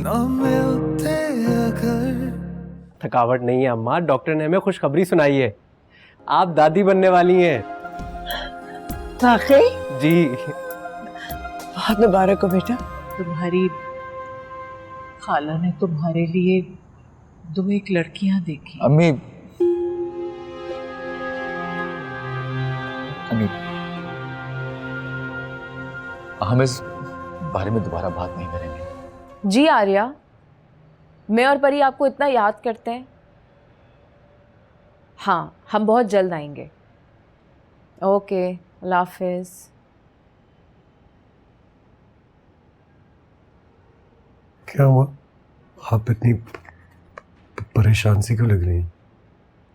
ना मिलते अगर। थकावट नहीं है अम्मा, डॉक्टर ने हमें खुशखबरी सुनाई है, आप दादी बनने वाली हैं। वाकई? जी। बहुत मुबारक हो बेटा। तुम्हारी खाला ने तुम्हारे लिए 2 एक लड़कियां देखी। अम्मी, अम्मी, हम इस बारे में दोबारा बात नहीं करेंगे। जी आर्या, मैं और परी आपको इतना याद करते हैं। हाँ, हम बहुत जल्द आएंगे। ओके, अल्लाह हाफिज़। क्या हुआ? आप इतनी परेशान सी क्यों लग रही हैं?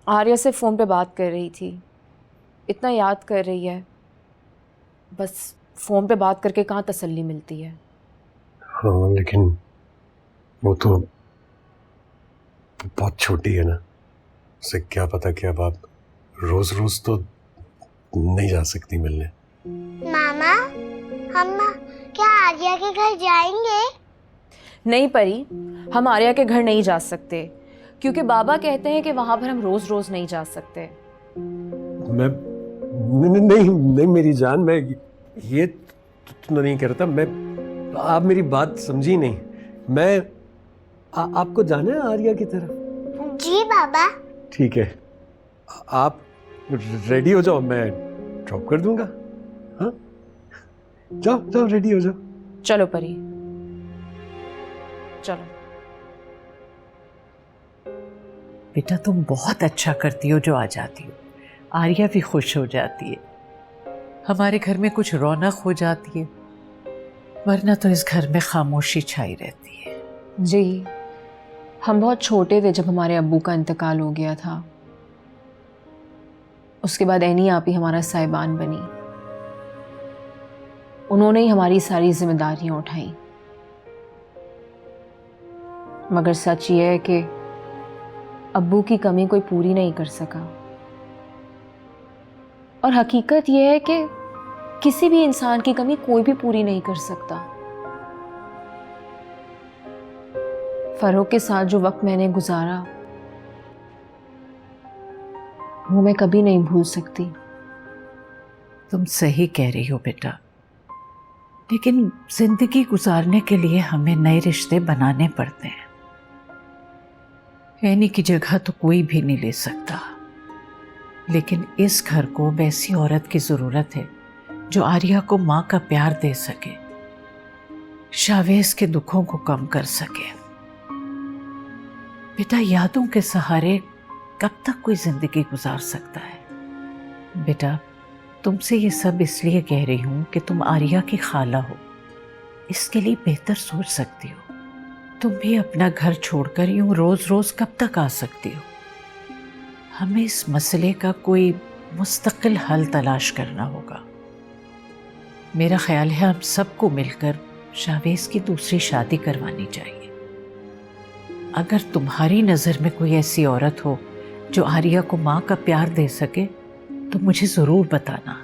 आर्या से फ़ोन पे बात कर रही थी, इतना याद कर रही है, बस फ़ोन पे बात करके कहाँ तसल्ली मिलती है। हाँ, लेकिन वो तो बहुत छोटी है ना, उसे क्या पता कि अब आप रोज रोज तो नहीं जा सकती मिलने। मामा, हम क्या आर्या के घर जाएंगे? नहीं परी, हम आर्या के घर नहीं जा सकते, क्योंकि बाबा कहते हैं कि वहाँ पर हम रोज़ रोज़ नहीं जा सकते। मैं नहीं मेरी जान, मैं ये तो नहीं करता। मैं, आप मेरी बात समझी नहीं। मैं आपको जाना है आर्या की तरफ? जी बाबा। ठीक है, आप रेडी हो जाओ, मैं ड्रॉप कर दूंगा। हाँ, जाओ जाओ, रेडी हो जाओ। चलो परी, चलो। बेटा तुम बहुत अच्छा करती हो जो आ जाती हो, आर्या भी खुश हो जाती है, हमारे घर में कुछ रौनक हो जाती है, वरना तो इस घर में खामोशी छाई रहती है। जी, हम बहुत छोटे थे जब हमारे अब्बू का इंतकाल हो गया था। उसके बाद एनी आप ही हमारा साहिबान बनी, उन्होंने ही हमारी सारी जिम्मेदारियां उठाई। मगर सच ये है कि अब्बू की कमी कोई पूरी नहीं कर सका, और हकीकत यह है कि किसी भी इंसान की कमी कोई भी पूरी नहीं कर सकता। फरोख के साथ जो वक्त मैंने गुजारा वो मैं कभी नहीं भूल सकती। तुम सही कह रही हो बेटा, लेकिन जिंदगी गुजारने के लिए हमें नए रिश्ते बनाने पड़ते हैं। एनी की जगह तो कोई भी नहीं ले सकता, लेकिन इस घर को वैसी औरत की जरूरत है जो आर्या को माँ का प्यार दे सके, शावेज के दुखों को कम कर सके। बेटा यादों के सहारे कब तक कोई जिंदगी गुजार सकता है। बेटा तुमसे ये सब इसलिए कह रही हूं कि तुम आर्या की खाला हो, इसके लिए बेहतर सोच सकती हो। तुम भी अपना घर छोड़कर यूं रोज रोज कब तक आ सकती हो। हमें इस मसले का कोई मुस्तकिल हल तलाश करना होगा। मेरा ख्याल है हम सबको मिलकर शावेज की दूसरी शादी करवानी चाहिए। अगर तुम्हारी नज़र में कोई ऐसी औरत हो जो आर्या को माँ का प्यार दे सके तो मुझे ज़रूर बताना।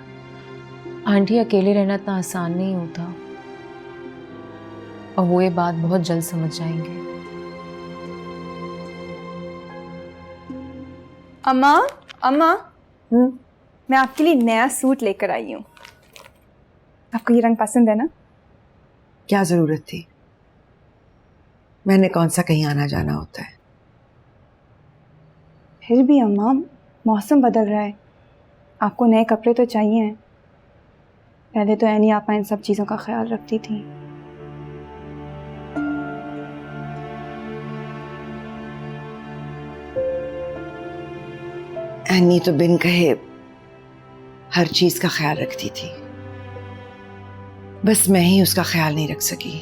आंटी, अकेले रहना इतना आसान नहीं होता, और वो ये बात बहुत जल्द समझ जाएंगे। अम्मा, अम्मा, मैं आपके लिए नया सूट लेकर आई हूँ। आपको ये रंग पसंद है ना? क्या जरूरत थी? मैंने कौन सा कहीं आना जाना होता है। फिर भी अम्मा, मौसम बदल रहा है, आपको नए कपड़े तो चाहिए हैं। पहले तो एनी आपा इन सब चीज़ों का ख्याल रखती थी। एनी तो बिन कहे हर चीज का ख्याल रखती थी, बस मैं ही उसका ख्याल नहीं रख सकी।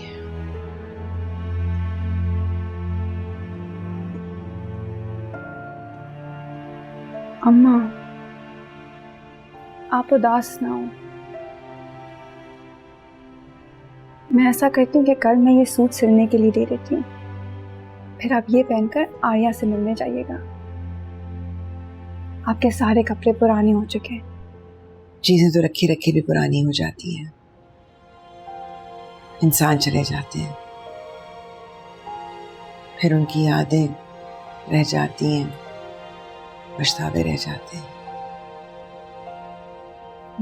अम्मा, आप उदास ना हो। मैं ऐसा करती हूँ कि कल मैं ये सूट सिलने के लिए दे देती हूँ, फिर आप ये पहनकर आर्या से मिलने जाइएगा। आपके सारे कपड़े पुराने हो चुके हैं। चीजें तो रखी रखी भी पुरानी हो जाती हैं, इंसान चले जाते हैं, फिर उनकी यादें रह जाती हैं, पछतावे रह जाते हैं।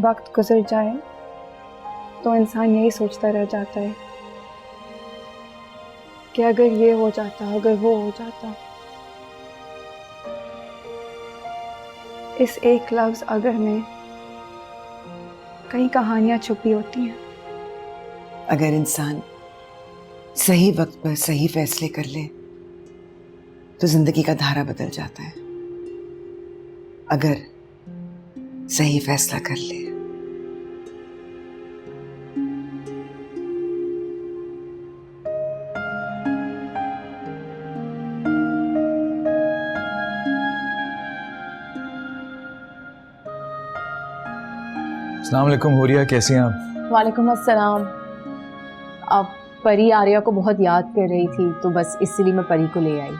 वक्त गुजर जाए तो इंसान यही सोचता रह जाता है कि अगर ये हो जाता, अगर वो हो जाता। इस एक लफ्ज अगर में कई कहानियां छुपी होती हैं। अगर इंसान सही वक्त पर सही फैसले कर ले तो जिंदगी का धारा बदल जाता है। अगर सही फैसला कर ले। अस्सलाम वालेकुम हुरिया, कैसी हैं आप? वालेकुम अस्सलाम। अब परी आर्या को बहुत याद कर रही थी तो बस इसीलिए मैं परी को ले आई।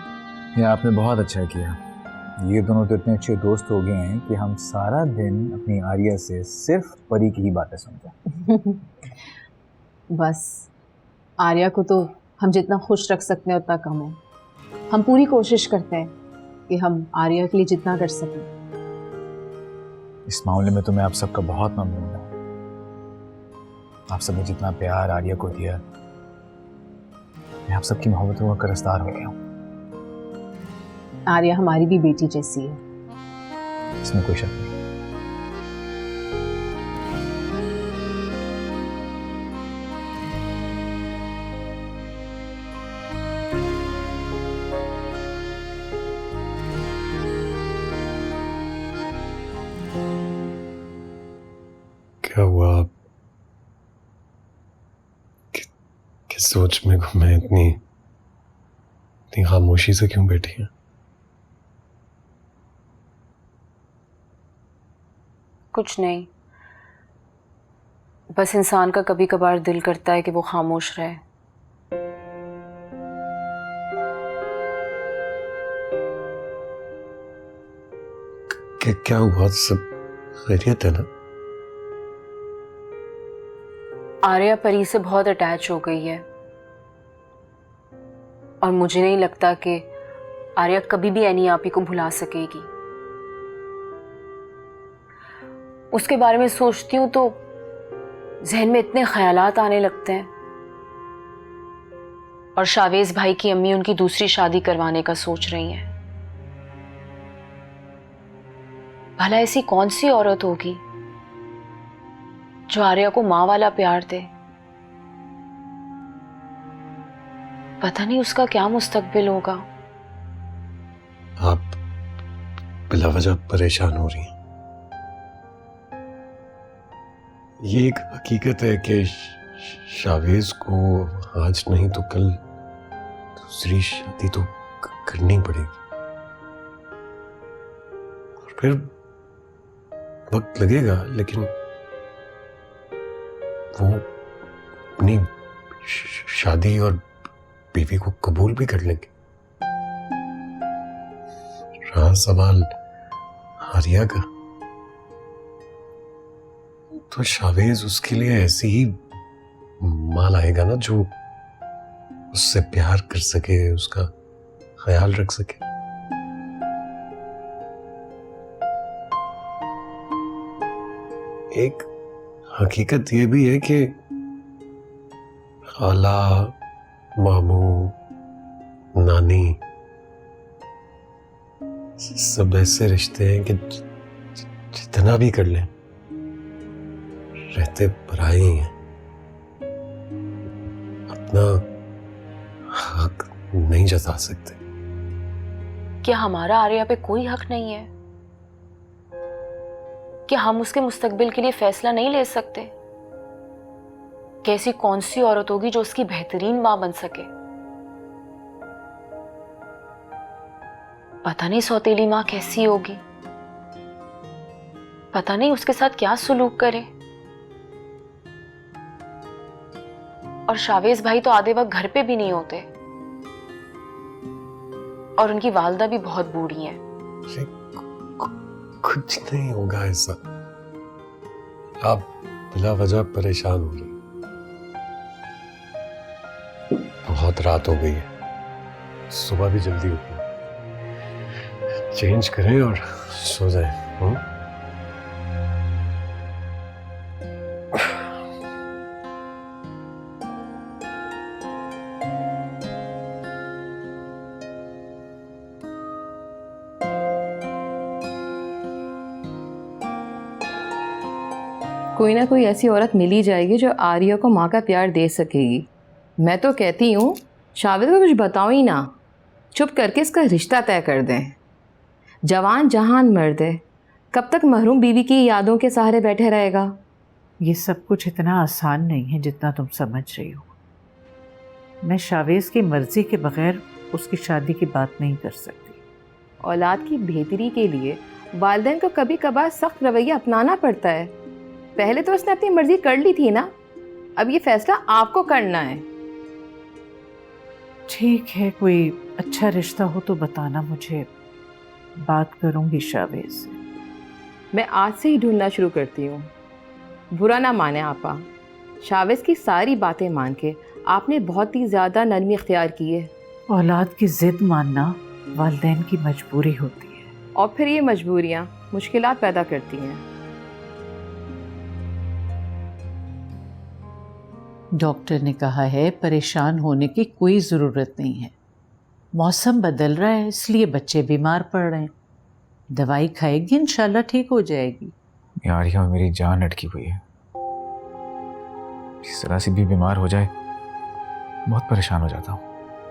ये आपने बहुत अच्छा किया। ये दोनों तो इतने अच्छे दोस्त हो गए हैं कि हम सारा दिन अपनी आर्या से सिर्फ परी की ही बातें सुनते हैं। बस आर्या को तो हम जितना खुश रख सकते हैं उतना कम है। हम पूरी कोशिश करते हैं कि हम आर्या के लिए जितना कर सकें। इस मामले में तो मैं आप सबका बहुत ममनून हूँ। आप सबने जितना प्यार आर्या को दिया, मैं आप सबकी मोहब्बतों का क़र्ज़दार हो गया हूँ। आर्या हमारी भी बेटी जैसी है। इसमें कोई शक नहीं। क्या हुआ आप? किस सोच में मैं इतनी खामोशी से क्यों बैठी हैं? कुछ नहीं, बस इंसान का कभी कभार दिल करता है कि वो खामोश रहे। क्या हुआ? सब खैरियत है ना? आर्या परी से बहुत अटैच हो गई है और मुझे नहीं लगता कि आर्या कभी भी एनी आपी को भुला सकेगी। उसके बारे में सोचती हूँ तो जहन में इतने ख्यालात आने लगते हैं। और शावेज भाई की अम्मी उनकी दूसरी शादी करवाने का सोच रही हैं। भला ऐसी कौन सी औरत होगी जो आर्या को माँ वाला प्यार दे? पता नहीं उसका क्या मुस्तकबिल होगा। आप बिला वजह परेशान हो रही हैं। ये एक हकीकत है कि शावेज को आज नहीं तो कल दूसरी शादी तो करनी पड़ेगी और फिर वक्त लगेगा, लेकिन वो अपनी शादी और बीवी को कबूल भी कर लेंगे। रहा सवाल आर्या का, तो शावेज उसके लिए ऐसी ही माल आएगा ना जो उससे प्यार कर सके, उसका ख्याल रख सके। एक हकीकत ये भी है कि खाला, मामू, नानी सब ऐसे रिश्ते हैं कि जितना भी कर लें रहते पराए ही हैं। अपना हक नहीं जता सकते। क्या हमारा आर्या पे कोई हक नहीं है? क्या हम उसके मुस्तकबिल के लिए फैसला नहीं ले सकते? कैसी कौन सी औरत होगी जो उसकी बेहतरीन मां बन सके? पता नहीं सौतेली मां कैसी होगी, पता नहीं उसके साथ क्या सुलूक करे। और शावेज भाई तो आधे वक्त घर पे भी नहीं होते और उनकी वालदा भी बहुत बूढ़ी हैं। कुछ नहीं होगा ऐसा, आप बिला वजह परेशान हो रही। बहुत रात हो गई है, सुबह भी जल्दी उठना, चेंज करें और सो जाएं। कोई ना कोई ऐसी औरत मिल ही जाएगी जो आर्या को माँ का प्यार दे सकेगी। मैं तो कहती हूँ शावेद को कुछ बताओ ही ना, चुप करके इसका रिश्ता तय कर दें। जवान जहान मर्द है, कब तक महरूम बीवी की यादों के सहारे बैठे रहेगा। ये सब कुछ इतना आसान नहीं है जितना तुम समझ रही हो। मैं शावेज की मर्जी के बगैर उसकी शादी की बात नहीं कर सकती। औलाद की बेहतरी के लिए वालिदैन को कभी कभार सख्त रवैया अपनाना पड़ता है। पहले तो उसने अपनी मर्जी कर ली थी ना, अब ये फैसला आपको करना है। ठीक है, कोई अच्छा रिश्ता हो तो बताना मुझे, बात करूंगी शावेज से। मैं आज से ही ढूंढना शुरू करती हूँ। बुरा ना माने आपा, शावेज की सारी बातें मान के आपने बहुत ही ज़्यादा नरमी इख्तियार की है। औलाद की जिद मानना वालिदैन की मजबूरी होती है, और फिर ये मजबूरियाँ मुश्किलात पैदा करती हैं। डॉक्टर ने कहा है परेशान होने की कोई ज़रूरत नहीं है। मौसम बदल रहा है इसलिए बच्चे बीमार पड़ रहे हैं। दवाई खाएगी इंशाल्लाह ठीक हो जाएगी। यार यहाँ मेरी जान अटकी हुई है, इस तरह से भी बीमार हो जाए बहुत परेशान हो जाता हूँ।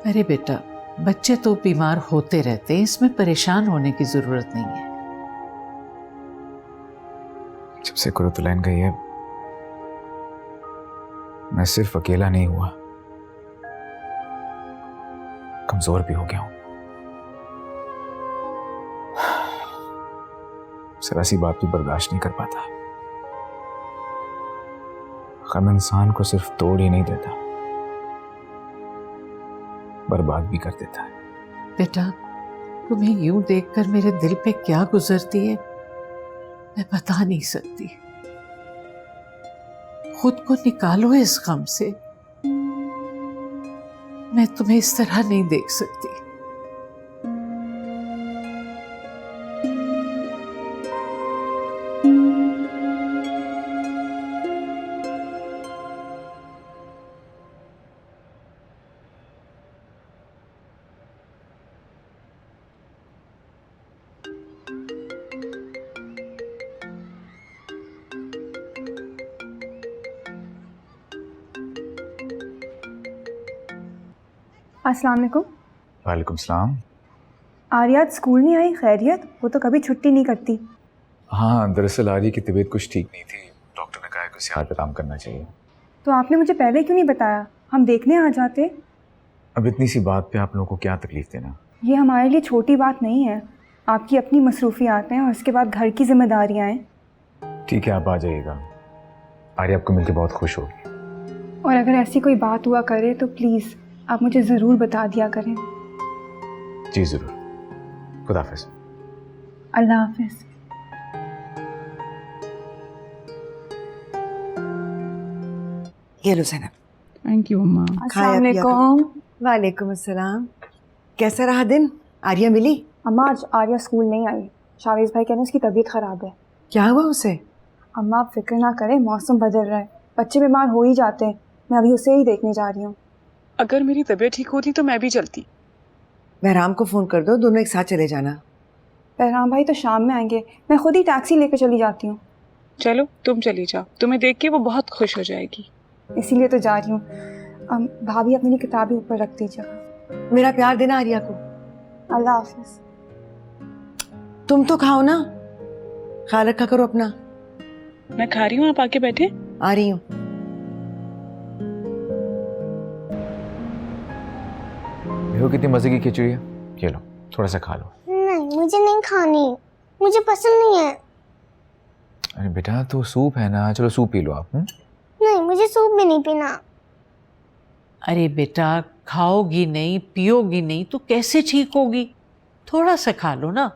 अरे बेटा, बच्चे तो बीमार होते रहते हैं, इसमें परेशान होने की ज़रूरत नहीं है। जब से कुरतुलैन गई है मैं सिर्फ अकेला नहीं हुआ, कमजोर भी हो गया हूं। जरा सी बात भी बर्दाश्त नहीं कर पाता। गम इंसान को सिर्फ तोड़ ही नहीं देता, बर्बाद भी कर देता है। बेटा, तुम्हें यूं देखकर मेरे दिल पे क्या गुजरती है मैं बता नहीं सकती। खुद को निकालो इस गम से, मैं तुम्हें इस तरह नहीं देख सकती। अस्सलाम वालेकुम। वालेकुम सलाम। आर्या आज स्कूल नहीं आई, खैरियत? वो तो कभी छुट्टी नहीं करती। हाँ, दरअसल आर्या की तबीयत कुछ ठीक नहीं थी, डॉक्टर ने कहा कि उसे हार्ट आराम करना चाहिए। तो आपने मुझे पहले क्यों नहीं बताया? हम देखने आ जाते। अब इतनी सी बात पे आप लोगों को क्या तकलीफ देना। ये हमारे लिए छोटी बात नहीं है। आपकी अपनी मसरूफियात हैं और उसके बाद घर की जिम्मेदारियां हैं। ठीक है, आप आ जाइएगा। आर्या आपको मिलकर बहुत खुश होगी। और अगर ऐसी कोई बात हुआ करे तो प्लीज़ आप मुझे ज़रूर बता दिया करें। जी ज़रूर। खुदा हाफिज़। अल्लाह हाफिज़। ये लो ज़ैनब। थैंक यू अम्मा। अस्सलाम वालेकुम। वालेकुम अस्सलाम। कैसा रहा दिन? आर्या मिली? अम्मा आज आर्या स्कूल नहीं आई। शावेज भाई कहने उसकी तबीयत ख़राब है। क्या हुआ उसे? अम्मा आप फिक्र ना करें, मौसम बदल रहा है, बच्चे बीमार हो ही जाते हैं। मैं अभी उसे ही देखने जा रही हूँ। अगर मेरी तबीयत ठीक होती तो मैं भी चलती। बहराम को फ़ोन कर दो, दोनों एक साथ चले जाना। बहराम भाई तो शाम में आएंगे, मैं खुद ही टैक्सी लेकर चली जाती हूँ। चलो तुम चली जाओ, तुम्हें देख के वो बहुत खुश हो जाएगी। इसीलिए तो जा रही हूँ। भाभी अपनी किताबें ऊपर रख दीजिएगा। मेरा प्यार देना आर्या को। अल्लाह हाफिज़। तुम तो खाओ ना, ख्याल रखा करो अपना। मैं खा रही हूँ, आप आके बैठे। आ रही हूँ। देखो कितनी मजे की खिचड़ी है, ये लो थोड़ा सा खा लो। नहीं, मुझे नहीं खानी, मुझे पसंद नहीं है। अरे बेटा तो सूप है ना, चलो सूप पी लो आप। नहीं, मुझे सूप भी नहीं पीना। अरे बेटा, खाओगी नहीं पियोगी नहीं तो कैसे ठीक होगी? थोड़ा सा खा लो ना।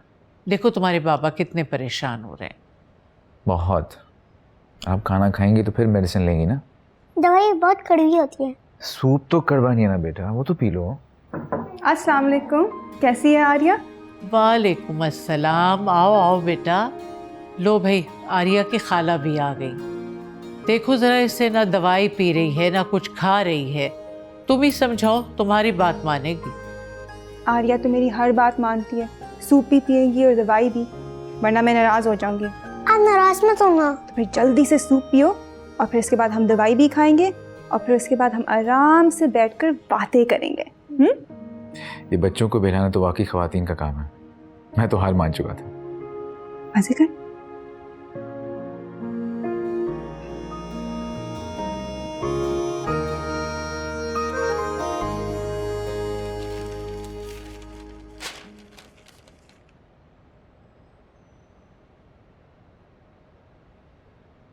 देखो तुम्हारे बाबा कितने परेशान हो रहे हैं। बहुत। आप खाना खाएंगी तो फिर मेडिसिन लेंगी ना। दवाई बहुत कड़वी होती है। सूप तो कड़वा नहीं है ना बेटा, वो तो पी लो। अस्सलाम वालेकुम, कैसी है आर्या? वालेकुम अस्सलाम। आओ आओ बेटा। लो भाई, आर्या की खाला भी आ गई। देखो ज़रा, इससे ना दवाई पी रही है ना कुछ खा रही है। तुम ही समझाओ, तुम्हारी बात मानेगी। आर्या तो मेरी हर बात मानती है, सूप भी पिएगी और दवाई भी, वरना मैं नाराज़ हो जाऊंगी। आप नाराज मत होना। तो फिर जल्दी से सूप पियो और फिर इसके बाद हम दवाई भी खाएंगे और फिर उसके बाद हम आराम से बैठकर बातें करेंगे। ये बच्चों को बहलाना तो वाकई ख्वातीन का काम है। मैं तो हार मान चुका था। मजे कर।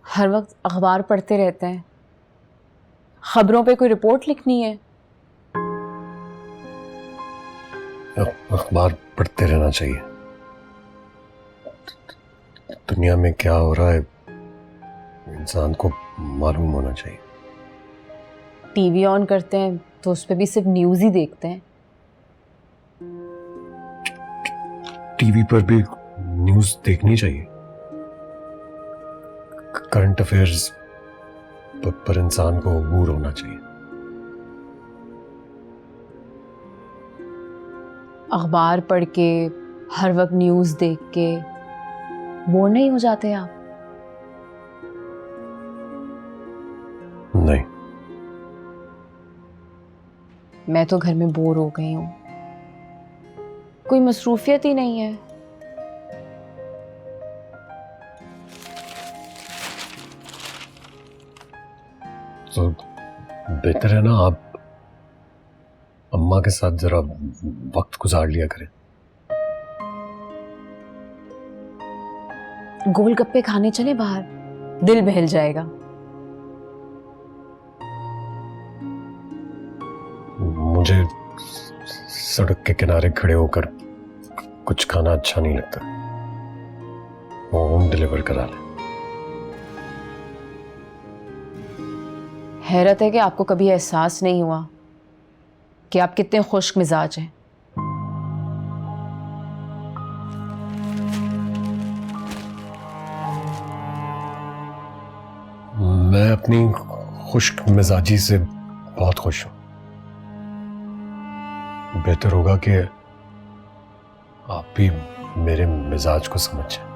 हर वक्त अखबार पढ़ते रहते हैं, खबरों पे कोई रिपोर्ट लिखनी है। अखबार पढ़ते रहना चाहिए। दुनिया में क्या हो रहा है इंसान को मालूम होना चाहिए। टीवी ऑन करते हैं तो उस पे भी सिर्फ न्यूज़ ही देखते हैं। टीवी पर भी न्यूज़ देखनी चाहिए। करंट अफेयर्स पर इंसान को अबूर होना चाहिए। अखबार पढ़ के, हर वक्त न्यूज़ देख के बोर नहीं हो जाते आप? नहीं। मैं तो घर में बोर हो गई हूँ, कोई मसरूफियत ही नहीं है। तो बेहतर है ना आप अम्मा के साथ जरा वक्त गुजार लिया करें। गोलगप्पे खाने चले बाहर, दिल बहल जाएगा। मुझे सड़क के किनारे खड़े होकर कुछ खाना अच्छा नहीं लगता। होम डिलीवर करा ले। हैरत है कि आपको कभी एहसास नहीं हुआ कि आप कितने खुश्क मिजाज हैं। मैं अपनी खुश्क मिजाजी से बहुत खुश हूं। बेहतर होगा कि आप भी मेरे मिजाज को समझें।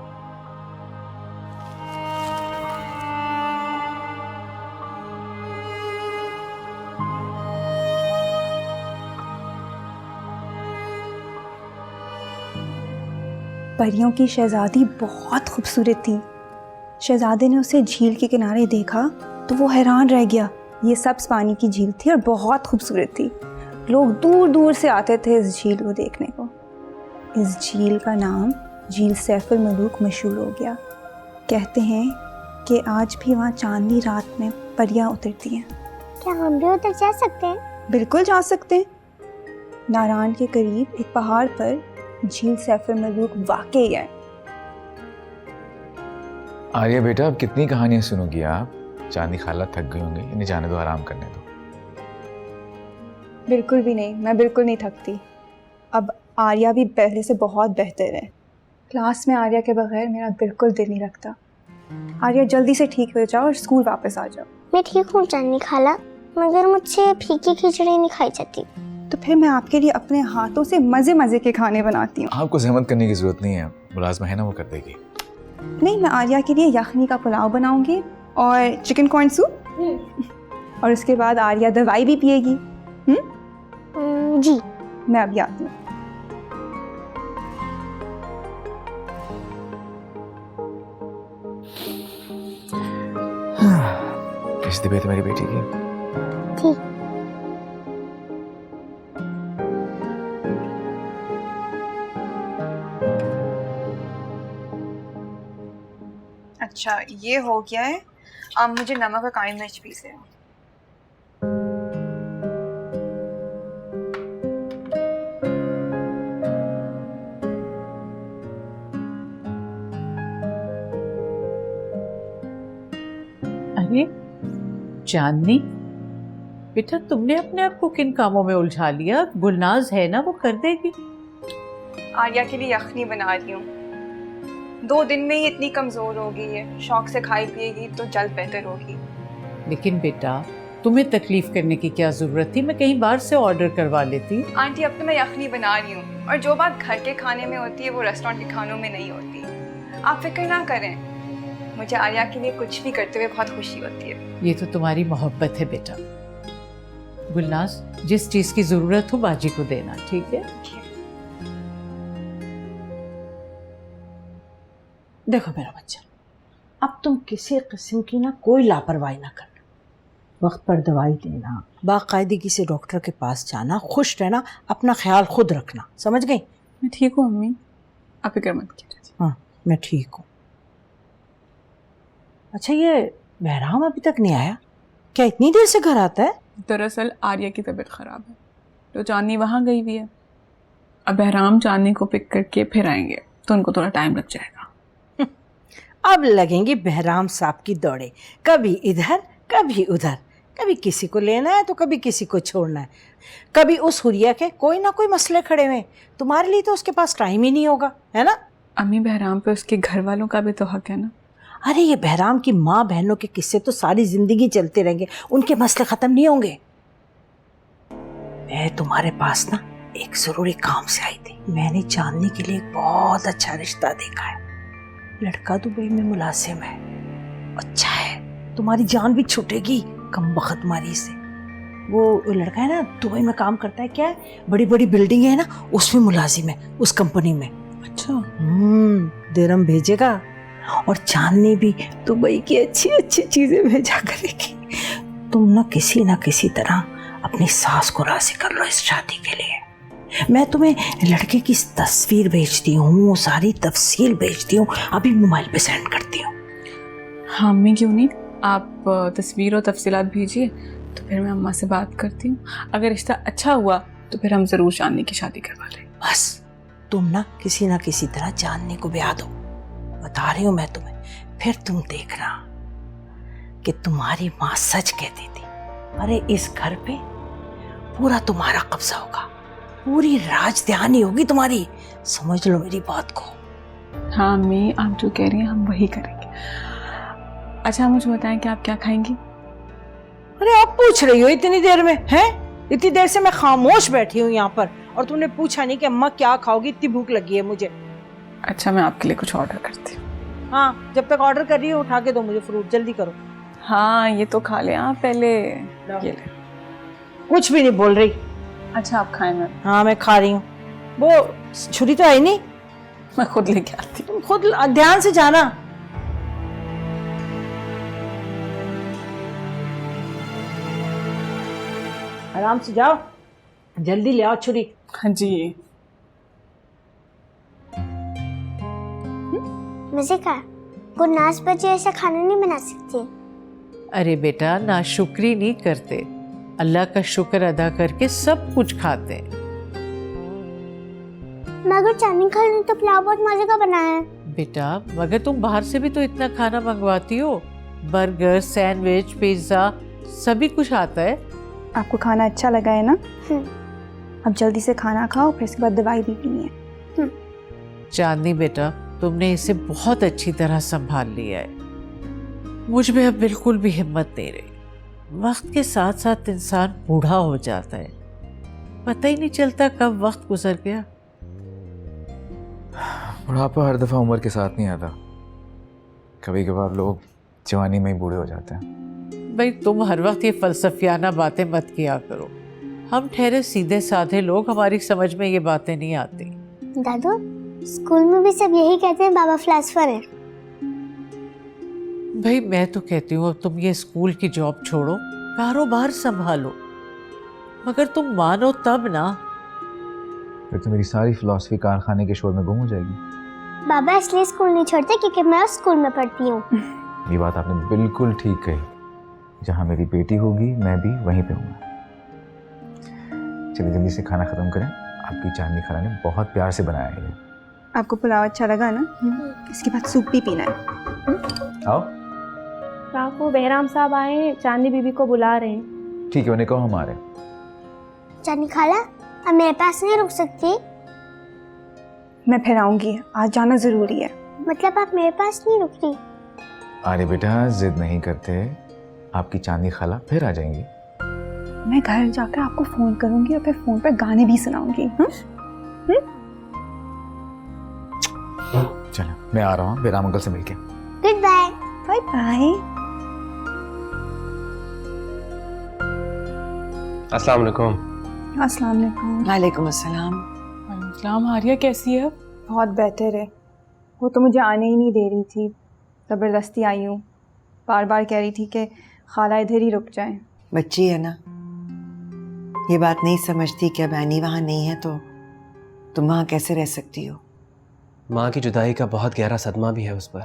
परियों की शहजादी बहुत खूबसूरत थी। शहजादे ने उसे झील के किनारे देखा तो वो हैरान रह गया। ये सब्ज पानी की झील थी और बहुत खूबसूरत थी। लोग दूर दूर से आते थे इस झील को देखने को। इस झील का नाम झील सैफुल मलूक मशहूर हो गया। कहते हैं कि आज भी वहाँ चांदनी रात में परियां उतरती हैं। क्या हम भी उधर जा सकते हैं? बिल्कुल जा सकते हैं। नारायण के करीब एक पहाड़ पर झील सैफुल मलूक वाकई है। आर्या बेटा, अब कितनी कहानियां सुनोगी आप? चांदी खाला थक गई होंगी, इन्हें जाने दो, आराम करने दो। बिल्कुल भी नहीं, मैं बिल्कुल नहीं थकती। अब आर्या भी पहले से बहुत बेहतर है। क्लास में आर्या के बगैर मेरा बिल्कुल दिल नहीं लगता। आर्या जल्दी से ठीक हो जाओ और स्कूल वापस आ जाओ। मैं ठीक हूँ चांदनी खाला, मगर मुझसे फीकी खिचड़ी नहीं खाई जाती। तो फिर मैं आपके लिए अपने हाथों से मज़े मज़े के खाने बनाती हूँ। आपको जहमत करने की जरूरत नहीं है, मुलाजमा है ना, वो कर देगी। नहीं, मैं आर्या के लिए यखनी का पुलाव बनाऊंगी और चिकन कॉर्न सूप और उसके बाद आर्या दवाई भी पिएगी। जी। मैं अभी आती हूँ। किस तबीयत है मेरी बेटी की? ठीक। अच्छा, ये हो गया है। अब मुझे नमक और काली मिर्च पीसे। अरे चांदनी, बेटा तुमने अपने आप को किन कामों में उलझा लिया? गुलनाज है ना, वो कर देगी। आर्या के लिए यखनी बना रही हूँ। 2 दिन में ही इतनी कमजोर हो गई है, शौक से खाई पिएगी तो जल्द बेहतर होगी। लेकिन बेटा तुम्हें तकलीफ करने की क्या जरूरत थी? मैं कहीं बाहर से ऑर्डर करवा लेती। आंटी अब तो मैं यखनी बना रही हूँ, और जो बात घर के खाने में होती है वो रेस्टोरेंट के खानों में नहीं होती। आप फिक्र ना करें, मुझे आर्या के लिए कुछ भी करते हुए बहुत खुशी होती है। ये तो तुम्हारी मोहब्बत है बेटा। गुलनाज, जिस चीज की जरूरत हो बाजी को देना, ठीक है? देखो मेरा बच्चा, अब तुम किसी किस्म की ना कोई लापरवाही ना करना। वक्त पर दवाई देना, बाकायदगी से डॉक्टर के पास जाना, खुश रहना, अपना ख्याल खुद रखना, समझ गई? मैं ठीक हूँ अम्मी, आप फिक्र मत कीजिए। हाँ मैं ठीक हूँ। अच्छा ये बहराम अभी तक नहीं आया क्या? इतनी देर से घर आता है? दरअसल आर्या की तबीयत ख़राब है तो चांदनी वहाँ गई हुई है। अब बहराम चांदनी को पिक करके फिर आएंगे तो उनको थोड़ा टाइम लग जाएगा। अब लगेंगी बहराम साहब की दौड़े, कभी इधर कभी उधर, कभी किसी को लेना है तो कभी किसी को छोड़ना है, कभी उस हुरिया के कोई ना कोई मसले खड़े हुए। तुम्हारे लिए तो उसके पास टाइम ही नहीं होगा, है ना? अम्मी बहराम पे उसके घर वालों का भी तो हक है ना। अरे ये बहराम की माँ बहनों के किस्से तो सारी जिंदगी चलते रहेंगे, उनके मसले खत्म नहीं होंगे। मैं तुम्हारे पास ना एक जरूरी काम से आई थी। मैंने चांदनी के लिए एक बहुत अच्छा रिश्ता देखा है। लड़का दुबई में मुलाजिम है, अच्छा है, तुम्हारी जान भी छूटेगी कम बख्तमारी से। वो लड़का है ना दुबई में काम करता है, क्या है, बड़ी बड़ी बिल्डिंग है ना, उसमें मुलाजिम है, उस कंपनी में। अच्छा। दिरहम भेजेगा और चांदनी भी दुबई की अच्छी अच्छी चीजें भेजा करेगी। तुम ना किसी तरह अपनी सास को राजी कर लो इस शादी के लिए। मैं तुम्हें लड़के की तस्वीर भेजती हूँ, सारी तफसील भेजती हूँ, अभी मोबाइल पे सेंड करती हूँ। हाँ अम्मी क्यों नहीं, आप तस्वीर और तफसीलात भेजिए तो फिर मैं अम्मा से बात करती हूँ। अगर रिश्ता अच्छा हुआ तो फिर हम ज़रूर चांदनी की शादी करवा लेंगे। बस तुम ना किसी तरह चांदनी को ब्याह दो, बता रही हूँ मैं तुम्हें। फिर तुम देखना कि तुम्हारी माँ सच कहती थी। अरे इस घर पे पूरा तुम्हारा कब्जा होगा, पूरी राजधानी होगी तुम्हारी, समझ लो मेरी बात को। हाँ अम्मी आप जो कह रही हैं हम वही करेंगे। अच्छा मुझे बताएं कि आप क्या खाएंगी? अरे आप पूछ रही हो इतनी देर में? हैं इतनी देर से मैं खामोश बैठी हूँ यहाँ पर और तुमने पूछा नहीं कि अम्मा क्या खाओगी, इतनी भूख लगी है मुझे। अच्छा मैं आपके लिए कुछ ऑर्डर करती हूँ। हाँ जब तक ऑर्डर कर रही हो उठा के दो मुझे फ्रूट, जल्दी करो। हाँ ये तो खा ले आप पहले, ये ले। कुछ भी नहीं बोल रही। अच्छा आप खाएं। मैं हाँ मैं खा रही हूँ। वो छुरी तो आई नहीं? मैं खुद लेके आती हूँ। तुम खुद ध्यान से जाना। आराम से जाओ, जल्दी ले आओ छुरी। हाँ जी। मुझे कहा गुलनाज बच्चे ऐसा खाना नहीं बना सकती। अरे बेटा नाशुक्री नहीं करते, अल्लाह का शुक्र अदा करके सब कुछ खाते हैं। मगर चांदनी खाला ने तो पुलाव बहुत मजे का बनाया है। बेटा मगर तुम बाहर से भी तो इतना खाना मंगवाती हो, बर्गर, सैंडविच, पिज्जा, सभी कुछ आता है। आपको खाना अच्छा लगा है ना? अब जल्दी से खाना खाओ, फिर इसके बाद दवाई भी पीनी है। चांदनी बेटा तुमने इसे बहुत अच्छी तरह संभाल लिया है, मुझ में अब बिल्कुल भी हिम्मत नहीं रही। वक्त के साथ साथ इंसान बूढ़ा हो जाता है, पता ही नहीं चलता कब वक्त गुजर गया। बुढ़ापा हर दफ़ा उम्र के साथ नहीं आता, कभी कभार लोग जवानी में ही बूढ़े हो जाते हैं। भाई तुम हर वक्त ये फलसफियाना बातें मत किया करो, हम ठहरे सीधे साधे लोग, हमारी समझ में ये बातें नहीं आती। दादू स्कूल में भी सब यही कहते हैं बाबा फिलोसफर है। भाई मैं तो कहती हूँ अब तुम ये स्कूल की जॉब छोड़ो, कारोबार संभालो, मगर तुम मानो तब ना। फिर तो मेरी सारी फिलॉसफी कारखाने के शोर में गुम हो जाएगी। बाबा इसलिए स्कूल नहीं छोड़ते क्योंकि मैं उस स्कूल में पढ़ती हूँ। ये बात आपने बिल्कुल ठीक कही, जहाँ मेरी बेटी होगी मैं भी वहीं पे हूँगा। चलिए जल्दी से खाना खत्म करें, आपकी चांदनी खाला ने बहुत प्यार से बनाया है। आपको पुलाव अच्छा लगा ना? इसके बाद सूप भी पीना है। आओ। राफू बहराम साहब आए, चांदनी बीबी को बुला रहे हैं। ठीक है, उन्हें कहो हम आ रहे हैं। चांदनी खाला, अब मेरे पास नहीं रुक सकती? मैं फिर आऊंगी, आज जाना ज़रूरी है। मतलब आप मेरे पास नहीं रुक रही? अरे बेटा जिद नहीं करते, आपकी चांदनी खाला फिर आ जाएंगी। मैं घर जाकर आपको फ़ोन करूंगी और फिर फ़ोन पर गाने भी सुनाऊंगी। चलो मैं आ रहा हूँ बेराम अंकल से मिलके। Good bye. Bye bye. अस्सलाम वालेकुम। अस्सलाम वालेकुम। वालेकुम अस्सलाम। सलाम। आर्या कैसी है? बहुत बेहतर है। वो तो मुझे आने ही नहीं दे रही थी, ज़बरदस्ती आई हूँ। बार बार कह रही थी कि खाला इधर ही रुक जाए। बच्ची है ना, ये बात नहीं समझती कि अब ऐनी वहाँ नहीं है तो तुम वहाँ कैसे रह सकती हो। माँ की जुदाई का बहुत गहरा सदमा भी है उस पर।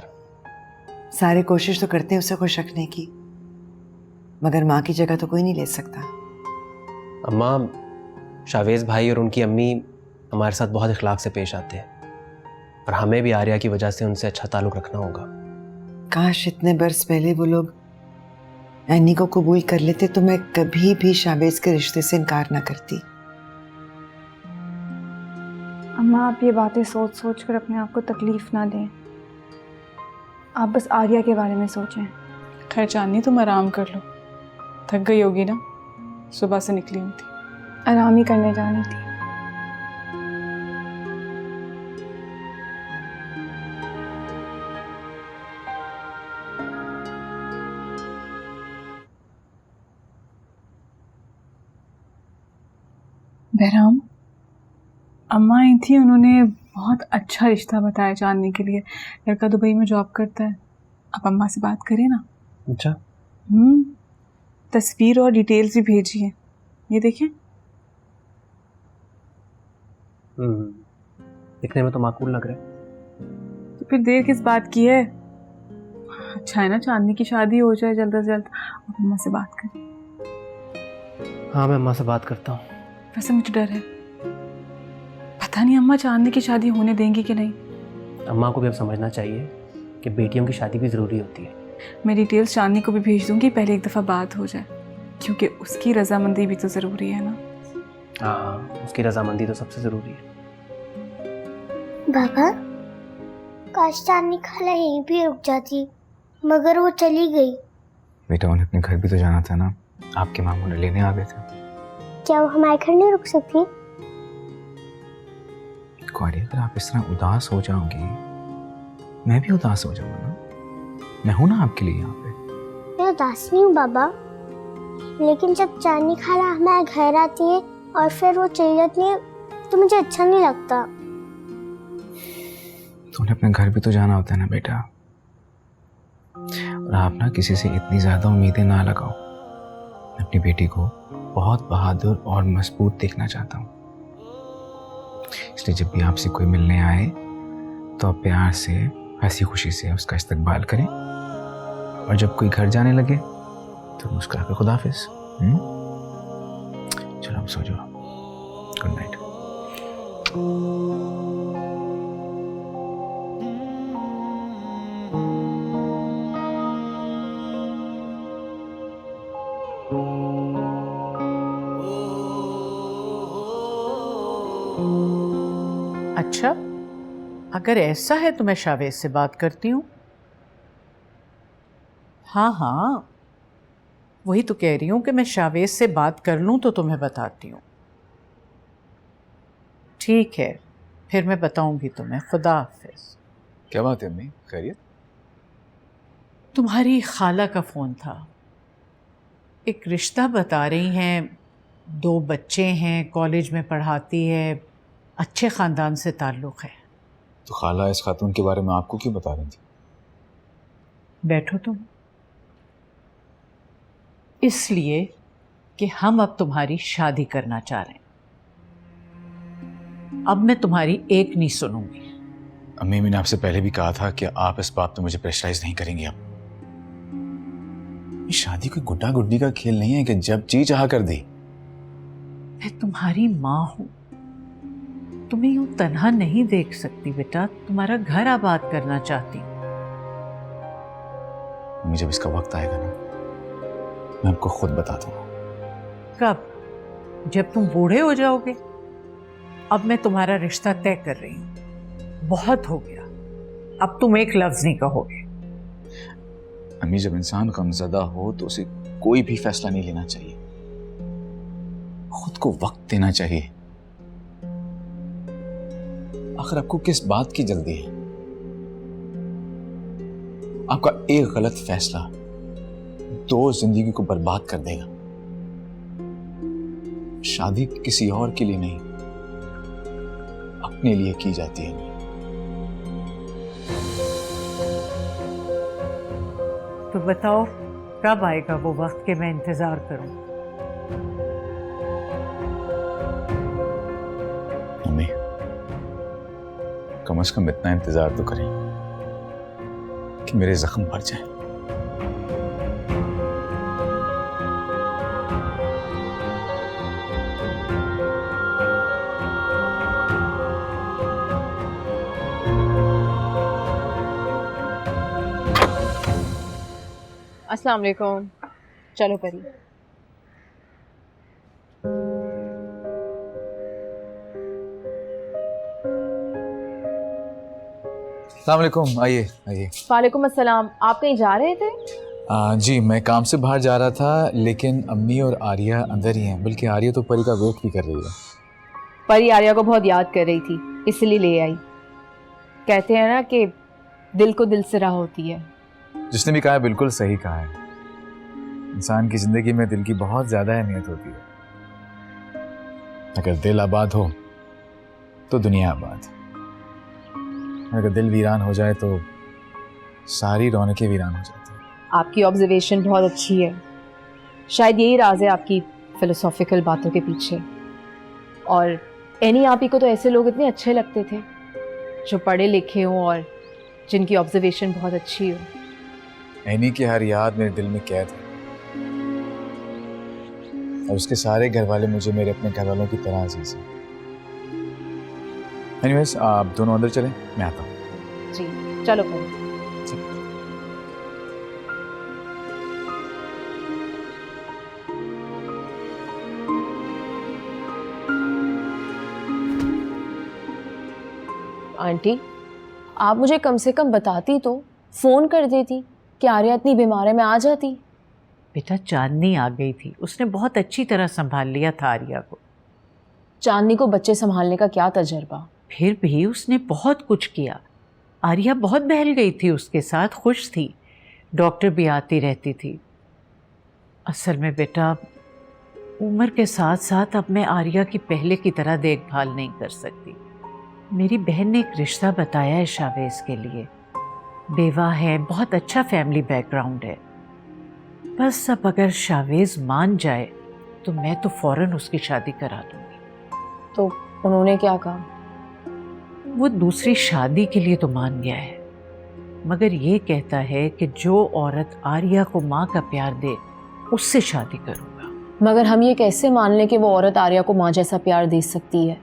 सारे कोशिश तो करते हैं उसे खुश रखने की, मगर माँ की जगह तो कोई नहीं ले सकता। अम्मा, शावेज़ भाई और उनकी अम्मी हमारे साथ बहुत इखलाक से पेश आते हैं और हमें भी आर्या की वजह से उनसे अच्छा ताल्लुक़ रखना होगा। काश इतने बरस पहले वो लोग ऐनी को कबूल कर लेते तो मैं कभी भी शावेज़ के रिश्ते से इनकार ना करती। अम्मा, आप ये बातें सोच सोच कर अपने आप को तकलीफ़ ना दें। आप बस आर्या के बारे में सोचें। खैर चांदनी, तुम आराम कर लो, थक गई होगी ना, सुबह से निकली हुई थी। आराम ही करने जानी थी। बहराम, अम्मा आई थी, उन्होंने बहुत अच्छा रिश्ता बताया चांदनी के लिए। लड़का दुबई में जॉब करता है। आप अम्मा से बात करें ना। अच्छा। तस्वीर और डिटेल्स भी भेजी है, ये देखें। दिखने में तो माकूल लग रहा है। तो फिर देर किस बात की है? अच्छा है ना चांदनी की शादी हो जाए जल्द से जल्द। आप अम्मा से बात करें। हाँ, मैं अम्मा से बात करता हूँ। वैसे मुझे डर है, पता नहीं अम्मा चांदनी की शादी होने देंगी कि नहीं। अम्मा को भी अब समझना चाहिए कि बेटियों की शादी भी ज़रूरी होती है। मैं डिटेल्स चांदनी को भी भेज दूंगी, पहले एक दफ़ा बात हो जाए, क्योंकि उसकी रजामंदी भी तो ज़रूरी है ना। हाँ, उसकी रजामंदी तो सबसे ज़रूरी है। बाबा, काश चांदनी खाला यहीं पे रुक जाती, मगर वो चली गई। बेटा उन्हें अपने घर भी तो जाना था ना, आपके मामू ने लेने आ गए थे। क्या वो हमारे घर नहीं रुक सकती? आर्या, अगर आप इस तरह उदास हो जाओगी, मैं भी उदास हो जाऊंगा ना। मैं हूं ना आपके लिए यहाँ पे। मैं उदास नहीं हूँ बाबा, लेकिन जब चांदनी खाला हमारे घर आती है और फिर वो चली जाती है तो मुझे अच्छा नहीं लगता। तो उन्हें अपने घर भी तो जाना होता है ना बेटा। और आप ना किसी से इतनी ज्यादा उम्मीदें ना लगाओ। मैं अपनी बेटी को बहुत बहादुर और मजबूत देखना चाहता हूँ, इसलिए जब भी आपसे कोई मिलने आए तो आप प्यार से हंसी खुशी से उसका इस्तकबाल करें, और जब कोई घर जाने लगे तो मुस्कुरा के खुदाफिज। चलो आप सो जाओ। Good night. अच्छा, अगर ऐसा है तो मैं शावेज से बात करती हूँ। हाँ हाँ, वही तो कह रही हूँ कि मैं शावेज से बात कर लूँ तो तुम्हें बताती हूँ। ठीक है, फिर मैं बताऊंगी तुम्हें। खुदा हाफिज। क्या बात है अम्मी, खैरियत? तुम्हारी खाला का फ़ोन था, एक रिश्ता बता रही हैं, 2 बच्चे हैं, कॉलेज में पढ़ाती है, अच्छे ख़ानदान से ताल्लुक़ है। तो खाला इस खातून के बारे में आपको क्यों बता रही थी? बैठो तुम। इसलिए कि हम अब तुम्हारी शादी करना चाह रहे हैं। अब मैं तुम्हारी एक नहीं सुनूंगी। अम्मी, मैंने आपसे पहले भी कहा था कि आप इस बात पे मुझे प्रेशराइज नहीं करेंगी। अब ये शादी कोई गुड्डा गुड्डी का खेल नहीं है कि जब जी चाह कर दी। मैं तुम्हारी माँ हूं, तुम्हें यूं तन्हा नहीं देख सकती बेटा। तुम्हारा घर आबाद करना चाहती। अम्मी, जब इसका वक्त आएगा ना, मैं आपको खुद बता दूंगा। कब? जब तुम बूढ़े हो जाओगे। अब मैं तुम्हारा रिश्ता तय कर रही हूँ, बहुत हो गया, अब तुम एक लफ्ज नहीं कहोगे। अम्मी, जब इंसान गमज़दा हो तो उसे कोई भी फैसला नहीं लेना चाहिए, खुद को वक्त देना चाहिए। आखिर आपको किस बात की जल्दी है? आपका एक गलत फैसला 2 जिंदगी को बर्बाद कर देगा। शादी किसी और के लिए नहीं, अपने लिए की जाती है। तो बताओ कब आएगा वो वक्त कि मैं इंतजार करूं? मम्मी, कम से कम इतना इंतजार तो करें कि मेरे जख्म भर जाएं। अस्सलाम वालेकुम। चलो परी। अस्सलाम वालेकुम, आइए आइए। वालेकुम अस्सलाम। आप कहीं जा रहे थे? जी, मैं काम से बाहर जा रहा था, लेकिन अम्मी और आर्या अंदर ही हैं। बल्कि आर्या तो परी का वेट भी कर रही है। परी आर्या को बहुत याद कर रही थी, इसलिए ले आई। कहते हैं ना कि दिल को दिल से राह होती है। जिसने भी कहा है बिल्कुल सही कहा है। इंसान की जिंदगी में दिल की बहुत ज्यादा अहमियत होती है। अगर दिल आबाद हो तो दुनिया आबाद, अगर दिल वीरान हो जाए तो सारी रौनकें वीरान हो जाती हैं। आपकी ऑब्जर्वेशन बहुत अच्छी है। शायद यही राज है आपकी फिलोसॉफिकल बातों के पीछे। और एनी आप ही को तो ऐसे लोग इतने अच्छे लगते थे जो पढ़े लिखे हों और जिनकी ऑब्जर्वेशन बहुत अच्छी हो। एनी की हर याद मेरे दिल में कैद है, और उसके सारे घर वाले मुझे मेरे अपने घर वालों की तरह अजीज हैं। एनीवेज, आप दोनों अंदर चलें, मैं आता हूँ। जी चलो फिर। आंटी, आप मुझे कम से कम बताती तो, फ़ोन कर देती कि आर्या इतनी बीमार है, मैं आ जाती। बेटा चांदनी आ गई थी, उसने बहुत अच्छी तरह संभाल लिया था आर्या को। चांदनी को बच्चे संभालने का क्या तजर्बा। फिर भी उसने बहुत कुछ किया। आर्या बहुत बहल गई थी उसके साथ, खुश थी, डॉक्टर भी आती रहती थी। असल में बेटा उम्र के साथ साथ अब मैं आर्या की पहले की तरह देखभाल नहीं कर सकती। मेरी बहन ने एक रिश्ता बताया है शावेज के लिए, बेवा है, बहुत अच्छा फैमिली बैकग्राउंड है। बस अब अगर शावेज मान जाए तो मैं तो फौरन उसकी शादी करा दूंगी। तो उन्होंने क्या कहा? वो दूसरी शादी के लिए तो मान गया है, मगर ये कहता है कि जो औरत आर्या को माँ का प्यार दे उससे शादी करूंगा। मगर हम ये कैसे मान लें कि वो औरत आर्या को माँ जैसा प्यार दे सकती है?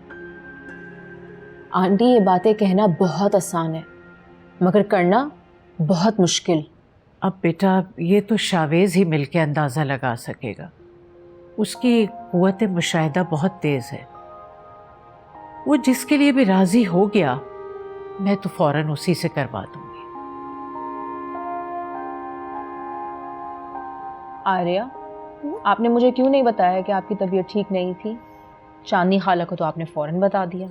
आंटी, ये बातें कहना बहुत आसान है मगर करना बहुत मुश्किल। अब बेटा ये तो शावेज ही मिलके अंदाज़ा लगा सकेगा। उसकी कुव्वत मुशाहिदा बहुत तेज़ है। वो जिसके लिए भी राज़ी हो गया मैं तो फ़ौरन उसी से करवा दूंगी। आर्या, आपने मुझे क्यों नहीं बताया कि आपकी तबीयत ठीक नहीं थी? चांदनी खाला को तो आपने फ़ौरन बता दिया।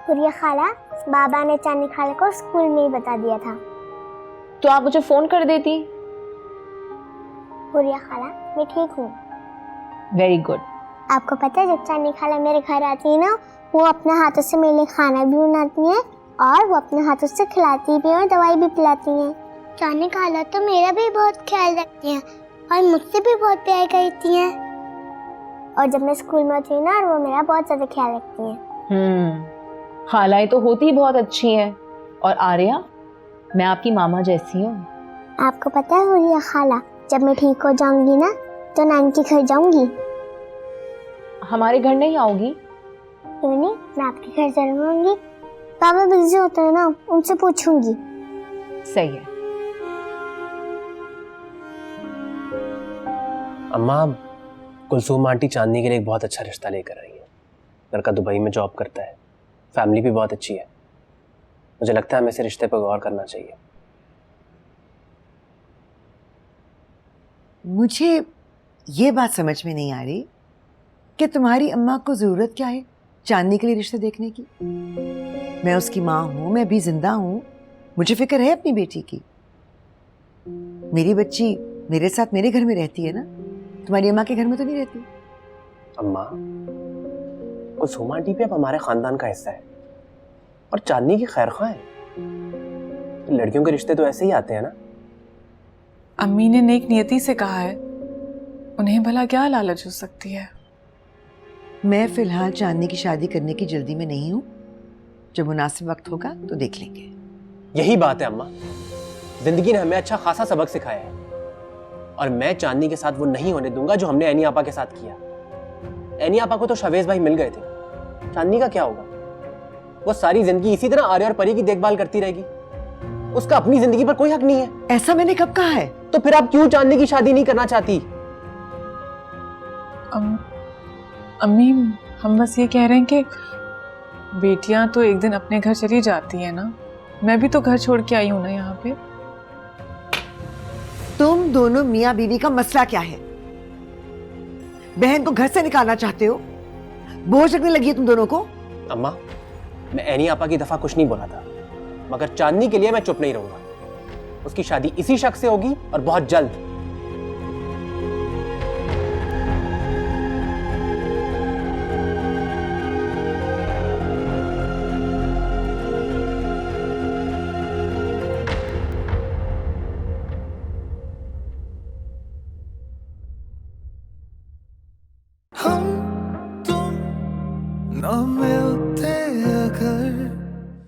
हुरिया खाला, बाबा ने चांदनी खाला को स्कूल में ही बता दिया था। तो आप मुझे फ़ोन कर देती। हुरिया खाला, मैं ठीक हूँ। Very good. आपको पता है जब चांदनी खाला मेरे घर आती है ना, वो अपने हाथों से मेरे लिए खाना भी बनाती हैं और वो अपने हाथों से खिलाती भी हैं और दवाई भी पिलाती हैं। चांदनी खाला तो मेरा भी बहुत ख्याल रखती हैं और मुझसे भी बहुत प्यार करती हैं। और जब मैं स्कूल में थी ना, वो मेरा बहुत ज़्यादा ख्याल रखती हैं। खालाएं तो होती ही बहुत अच्छी हैं। और आर्या, मैं आपकी मामा जैसी हूँ। आपको पता है हुरिया खाला, जब मैं ठीक हो जाऊंगी ना तो नानी के घर जाऊंगी। हमारे घर नहीं आओगी? क्यों नहीं, मैं आपके घर जरूर आऊंगी। पापा बिजी होते हैं ना, उनसे पूछूंगी। सही है। अम्मा, कुलसूम आंटी चांदनी के लिए एक बहुत अच्छा रिश्ता लेकर आई है। लड़का दुबई में जॉब करता है, फैमिली भी बहुत अच्छी है। मुझे लगता है हमें इस रिश्ते पर गौर करना चाहिए। मुझे ये बात समझ में नहीं आ रही कि तुम्हारी अम्मा को ज़रूरत क्या है चांदनी के लिए रिश्ते देखने की। मैं उसकी माँ हूँ, मैं भी जिंदा हूँ, मुझे फिक्र है अपनी बेटी की। मेरी बच्ची मेरे साथ मेरे घर में रहती है ना, तुम्हारी अम्मा के घर में तो नहीं रहती। अम्मा, कुलसूम आंटी भी अब हमारे खानदान का हिस्सा है और चांदनी की खैरख्वाह है। लड़कियों के रिश्ते तो ऐसे ही आते हैं ना। अम्मी ने नेक नियति से कहा है, उन्हें भला क्या लालच हो सकती है। मैं फिलहाल चांदनी की शादी करने की जल्दी में नहीं हूँ, जब मुनासिब वक्त होगा तो देख लेंगे। यही बात है अम्मा, जिंदगी ने हमें अच्छा खासा सबक सिखाया है और मैं चांदनी के साथ वो नहीं होने दूंगा जो हमने एनी आपा के साथ किया। एनी आपा को तो शावेज भाई मिल गए थे, चांदनी का क्या होगा? वो सारी जिंदगी इसी तरह आर्य और परी की देखभाल करती रहेगी, उसका अपनी जिंदगी पर कोई हक नहीं है। ऐसा मैंने कब कहा है? तो फिर आप क्यों चांदनी की शादी नहीं करना चाहती? अम्मी, हम बस ये कह रहे हैं कि बेटियां तो एक दिन अपने घर चली जाती हैं ना। मैं भी तो घर छोड़ के आई हूं ना यहाँ पे। तुम दोनों मियाँ बीवी का मसला क्या है? बहन को घर से निकालना चाहते हो? बोझ लगने लगी है तुम दोनों को? अम्मा, मैं एनी आपा की दफा कुछ नहीं बोला था, मगर चांदनी के लिए मैं चुप नहीं रहूंगा। उसकी शादी इसी शख्स से होगी और बहुत जल्द। हम तुम न मिलते